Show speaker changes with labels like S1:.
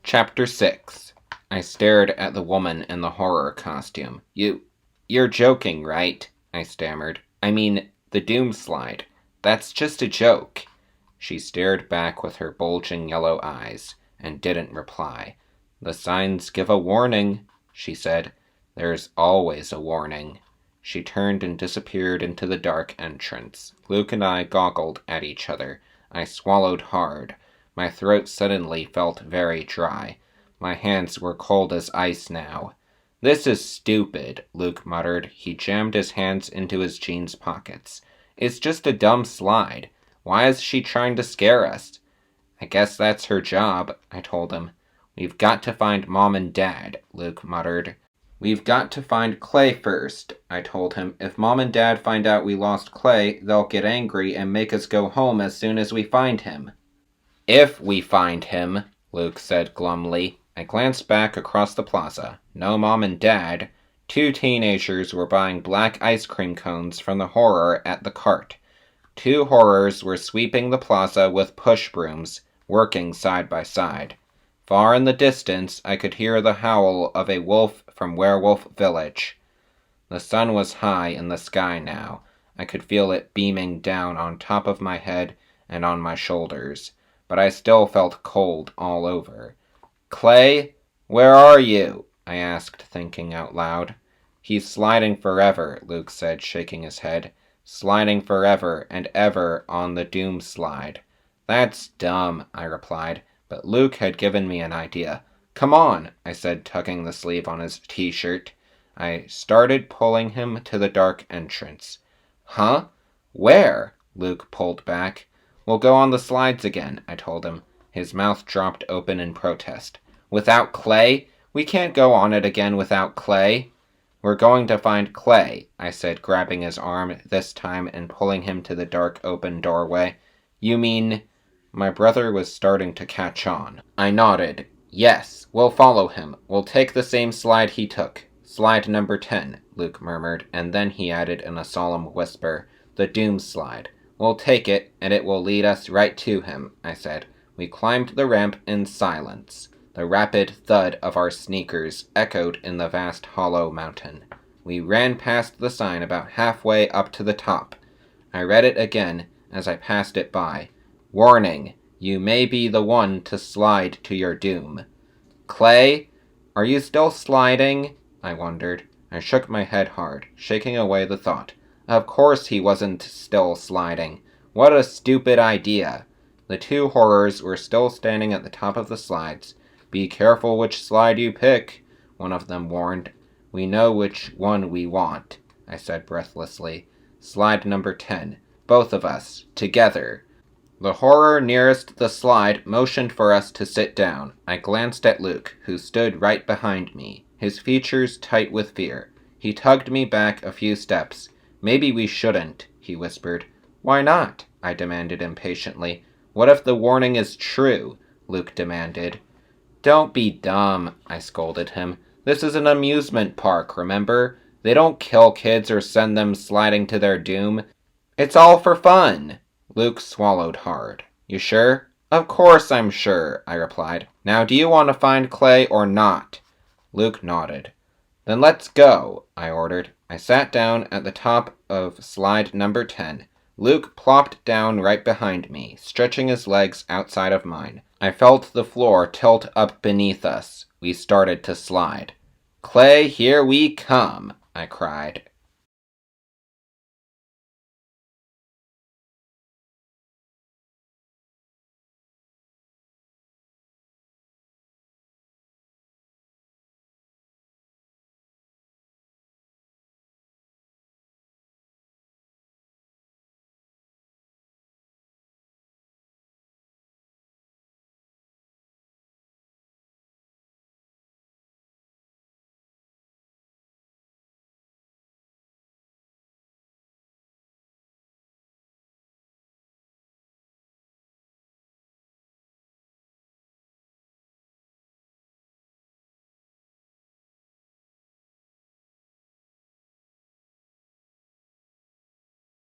S1: Chapter 6. I stared at the woman in the horror costume. You're joking, right? I stammered. I mean, the doom slide. That's just a joke. She stared back with her bulging yellow eyes, and didn't reply. The signs give a warning, she said. There's always a warning. She turned and disappeared into the dark entrance. Luke and I goggled at each other. I swallowed hard. My throat suddenly felt very dry. My hands were cold as ice now. "This is stupid," Luke muttered. He jammed his hands into his jeans pockets. "It's just a dumb slide. Why is she trying to scare us?" "I guess that's her job," I told him. "We've got to find Mom and Dad," Luke muttered. "We've got to find Clay first," I told him. "If Mom and Dad find out we lost Clay, they'll get angry and make us go home as soon as we find him." "If we find him," Luke said glumly. I glanced back across the plaza. No Mom and Dad. 2 teenagers were buying black ice cream cones from the horror at the cart. 2 horrors were sweeping the plaza with push brooms, working side by side. Far in the distance, I could hear the howl of a wolf from Werewolf Village. The sun was high in the sky now. I could feel it beaming down on top of my head and on my shoulders, but I still felt cold all over. "Clay, where are you?" I asked, thinking out loud. "He's sliding forever," Luke said, shaking his head. "Sliding forever and ever on the doom slide." "That's dumb," I replied, but Luke had given me an idea. "Come on," I said, tugging the sleeve on his t-shirt. I started pulling him to the dark entrance. "Huh? Where?" Luke pulled back. "We'll go on the slides again," I told him. His mouth dropped open in protest. "Without Clay? We can't go on it again without Clay." "We're going to find Clay," I said, grabbing his arm this time and pulling him to the dark open doorway. "You mean—" My brother was starting to catch on. I nodded. "Yes, we'll follow him. We'll take the same slide he took. Slide number 10, Luke murmured, and then he added in a solemn whisper, "The doom slide. We'll take it, and it will lead us right to him," I said. We climbed the ramp in silence. The rapid thud of our sneakers echoed in the vast hollow mountain. We ran past the sign about halfway up to the top. I read it again as I passed it by. "Warning, you may be the one to slide to your doom." "Clay, are you still sliding?" I wondered. I shook my head hard, shaking away the thought. Of course he wasn't still sliding. What a stupid idea. The 2 horrors were still standing at the top of the slides. "Be careful which slide you pick," one of them warned. "We know which one we want," I said breathlessly. "Slide number 10. Both of us. Together." The horror nearest the slide motioned for us to sit down. I glanced at Luke, who stood right behind me, his features tight with fear. He tugged me back a few steps. "Maybe we shouldn't," he whispered. "Why not?" I demanded impatiently. "What if the warning is true?" Luke demanded. "Don't be dumb," I scolded him. "This is an amusement park, remember? They don't kill kids or send them sliding to their doom. It's all for fun." Luke swallowed hard. "You sure?" "Of course I'm sure," I replied. "Now do you want to find Clay or not?" Luke nodded. "Then let's go," I ordered. I sat down at the top of slide number 10. Luke plopped down right behind me, stretching his legs outside of mine. I felt the floor tilt up beneath us. We started to slide. "Clay, here we come," I cried,